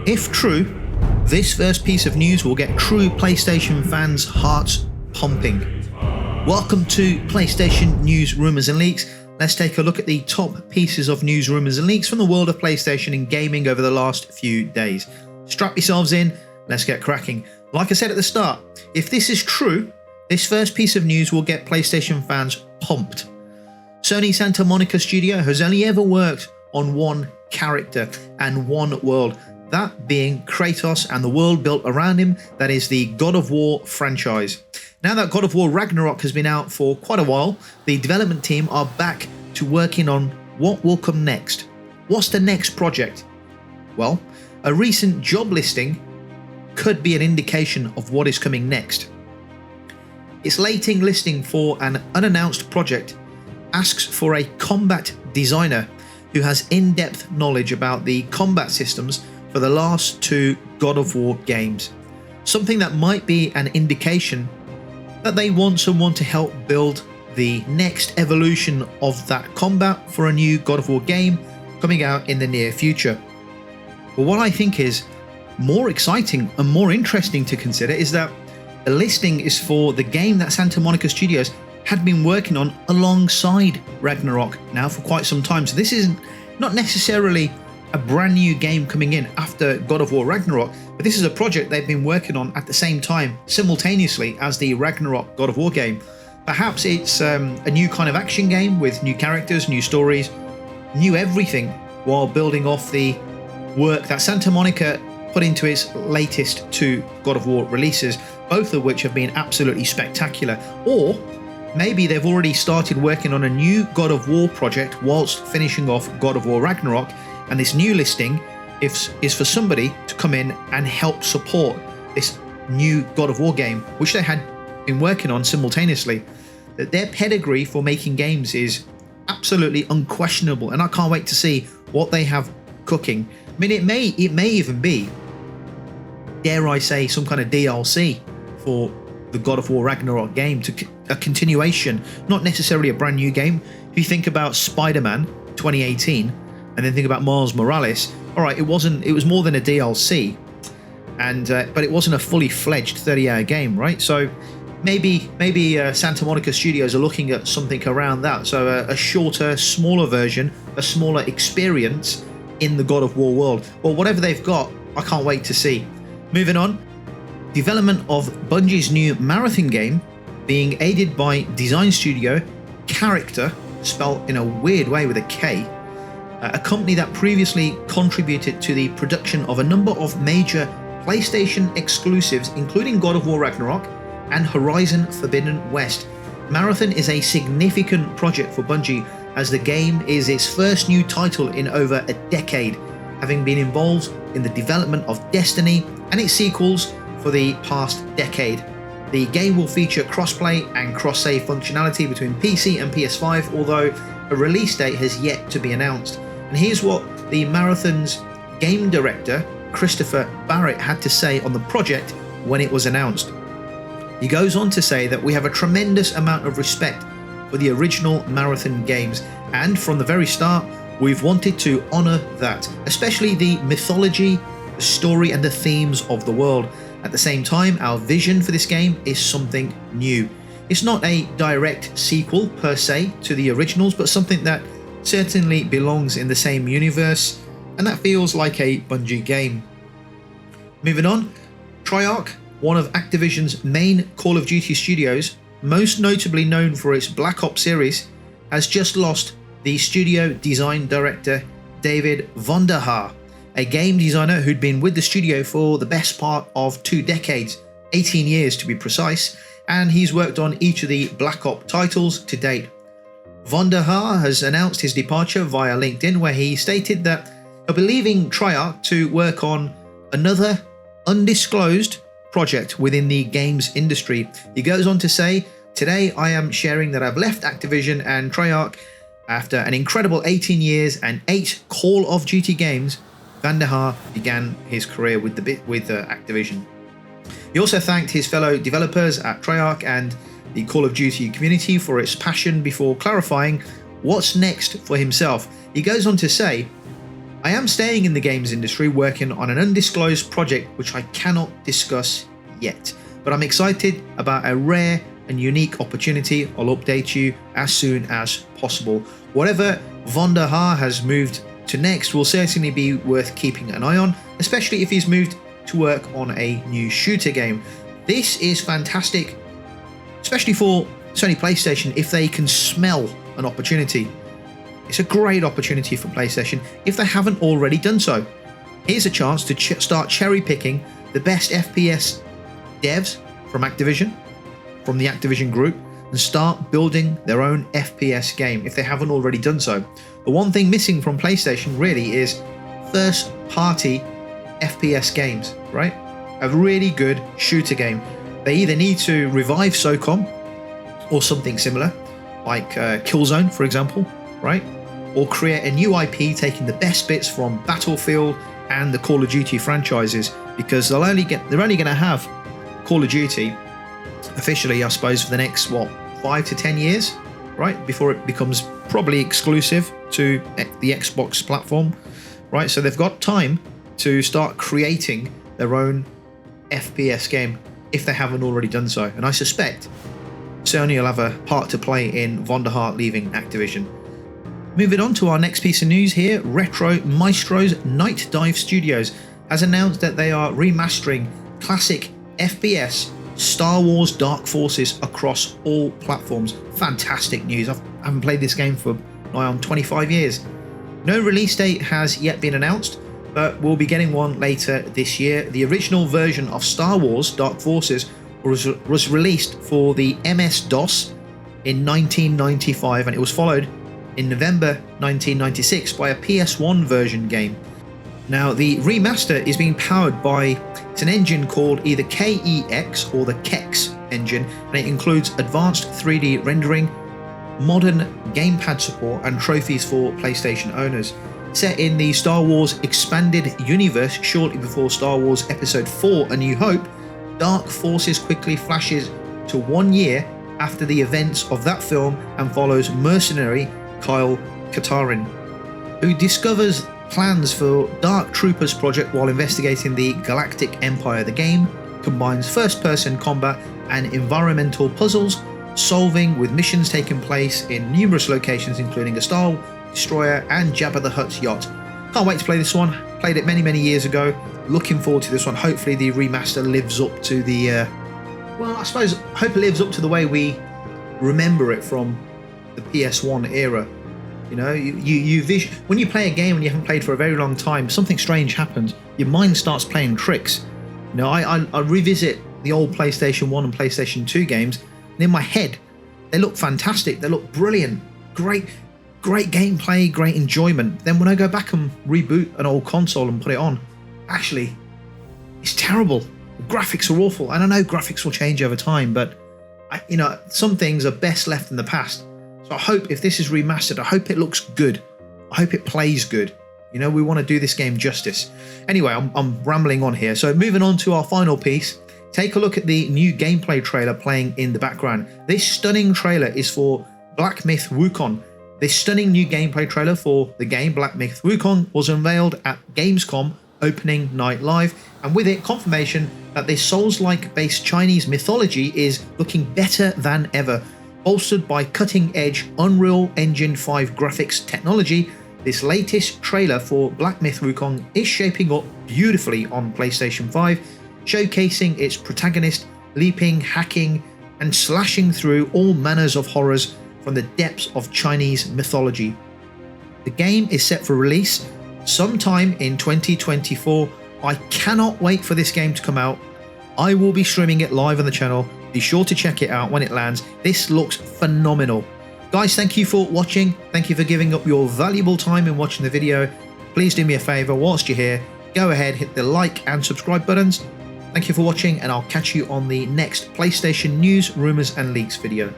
If true, this first piece of news will get true PlayStation fans' hearts pumping. Welcome to PlayStation News, Rumours and Leaks. Let's take a look at the top pieces of news, rumours and leaks from the world of PlayStation and gaming over the last few days. Strap yourselves in, let's get cracking. Like I said at the start, if this is true, this first piece of news will get PlayStation fans pumped. Sony Santa Monica Studio has only ever worked on one character and one world, that being Kratos and the world built around him, that is the God of War franchise. Now that God of War Ragnarok has been out for quite a while, the development team are back to working on what will come next. What's the next project? Well, a recent job listing could be an indication of what is coming next. Its lating listing for an unannounced project asks for a combat designer who has in-depth knowledge about the combat systems for the last two God of War games. Something that might be an indication that they want someone to help build the next evolution of that combat for a new God of War game coming out in the near future. But what I think is more exciting and more interesting to consider is that the listing is for the game that Santa Monica Studios had been working on alongside Ragnarok now for quite some time. So this is not necessarily a brand new game coming in after God of War Ragnarok, but this is a project they've been working on at the same time, simultaneously as the Ragnarok God of War game. Perhaps it's a new kind of action game with new characters, new stories, new everything, while building off the work that Santa Monica put into its latest two God of War releases, both of which have been absolutely spectacular. Or maybe they've already started working on a new God of War project whilst finishing off God of War Ragnarok, and this new listing is for somebody to come in and help support this new God of War game, which they had been working on simultaneously. That their pedigree for making games is absolutely unquestionable, and I can't wait to see what they have cooking. I mean, it may even be, dare I say, some kind of DLC for the God of War Ragnarok game, to a continuation, not necessarily a brand new game. If you think about Spider-Man 2018 and then think about Miles Morales, all right, it was more than a DLC, and but it wasn't a fully fledged 30-hour game, right? So maybe Santa Monica Studios are looking at something around that, so a shorter, smaller version, a smaller experience in the God of War world. Well, whatever they've got, I can't wait to see. Moving on, development of Bungie's new marathon game being aided by design studio Character, spelled in a weird way with a K, a company that previously contributed to the production of a number of major PlayStation exclusives, including God of War Ragnarok and Horizon Forbidden West. Marathon is a significant project for Bungie, as the game is its first new title in over a decade, having been involved in the development of Destiny and its sequels for the past decade. The game will feature crossplay and cross-save functionality between PC and PS5, although a release date has yet to be announced. And here's what the Marathon's game director, Christopher Barrett, had to say on the project when it was announced. He goes on to say that we have a tremendous amount of respect for the original Marathon games, and from the very start, we've wanted to honour that, especially the mythology, the story and the themes of the world. At the same time, our vision for this game is something new. It's not a direct sequel per se to the originals, but something that certainly belongs in the same universe, and that feels like a Bungie game. Moving on, Treyarch, one of Activision's main Call of Duty studios, most notably known for its Black Ops series, has just lost the studio design director David Vonderhaar, a game designer who'd been with the studio for the best part of 2 decades, 18 years to be precise, and he's worked on each of the Black Ops titles to date. Vonderhaar has announced his departure via LinkedIn, where he stated that he'll be leaving Treyarch to work on another undisclosed project within the games industry. He goes on to say, "Today I am sharing that I've left Activision and Treyarch after an incredible 18 years and 8 Call of Duty games." Vonderhaar began his career with Activision. He also thanked his fellow developers at Treyarch and the Call of Duty community for its passion before clarifying what's next for himself. He goes on to say, I am staying in the games industry working on an undisclosed project which I cannot discuss yet, but I'm excited about a rare and unique opportunity. I'll update you as soon as possible. Whatever Von der Haar has moved to next will certainly be worth keeping an eye on, especially if he's moved to work on a new shooter game. This is fantastic, especially for Sony PlayStation if they can smell an opportunity. It's a great opportunity for PlayStation if they haven't already done so. Here's a chance to start cherry picking the best FPS devs from Activision, from the Activision group, and start building their own FPS game if they haven't already done so. The one thing missing from PlayStation really is first party FPS games, right? A really good shooter game. They either need to revive SOCOM or something similar, like Killzone, for example, right? Or create a new IP taking the best bits from Battlefield and the Call of Duty franchises, because they're only going to have Call of Duty officially, I suppose, for the next 5 to 10 years, right, before it becomes probably exclusive to the Xbox platform, right? So they've got time to start creating their own FPS game if they haven't already done so, and I suspect Sony will have a part to play in Von der Haar leaving Activision. Moving on to our next piece of news here, Retro Maestro's Night Dive Studios has announced that they are remastering classic FPS Star Wars Dark Forces across all platforms. Fantastic news. I haven't played this game for nigh on 25 years. No release date has yet been announced, but we'll be getting one later this year. The original version of Star Wars Dark Forces was released for the MS-DOS in 1995, and it was followed in November 1996 by a PS1 version game. Now, the remaster is being powered by an engine called either KEX or the KEX engine, and it includes advanced 3D rendering, modern gamepad support, and trophies for PlayStation owners. Set in the Star Wars expanded universe shortly before Star Wars Episode 4 A New Hope, Dark Forces quickly flashes to 1 year after the events of that film and follows mercenary Kyle Katarn, who discovers plans for Dark Troopers project while investigating the Galactic Empire. The game combines first-person combat and environmental puzzles, solving with missions taking place in numerous locations including a Star Destroyer and Jabba the Hutt's yacht. Can't wait to play this one. Played it many years ago. Looking forward to this one. Hopefully the remaster lives up to the hope it lives up to the way we remember it from the PS1 era. You know, when you play a game and you haven't played for a very long time, something strange happens. Your mind starts playing tricks. You know, I revisit the old PlayStation 1 and PlayStation 2 games, and in my head, they look fantastic. They look brilliant. Great gameplay, great enjoyment. Then when I go back and reboot an old console and put it on, actually, it's terrible. The graphics are awful. And I know graphics will change over time, but some things are best left in the past. So I hope if this is remastered, I hope it looks good. I hope it plays good. You know, we want to do this game justice. Anyway, I'm rambling on here. So moving on to our final piece, take a look at the new gameplay trailer playing in the background. This stunning trailer is for Black Myth Wukong. This stunning new gameplay trailer for the game Black Myth Wukong was unveiled at Gamescom opening night live, and with it confirmation that this Souls-like based Chinese mythology is looking better than ever. Bolstered by cutting-edge Unreal Engine 5 graphics technology, this latest trailer for Black Myth Wukong is shaping up beautifully on PlayStation 5, showcasing its protagonist leaping, hacking, and slashing through all manners of horrors from the depths of Chinese mythology. The game is set for release sometime in 2024. I cannot wait for this game to come out. I will be streaming it live on the channel. Be sure to check it out when it lands. This looks phenomenal. Guys, thank you for watching. Thank you for giving up your valuable time in watching the video. Please do me a favor whilst you're here. Go ahead, hit the like and subscribe buttons. Thank you for watching, and I'll catch you on the next PlayStation news, rumors and leaks video.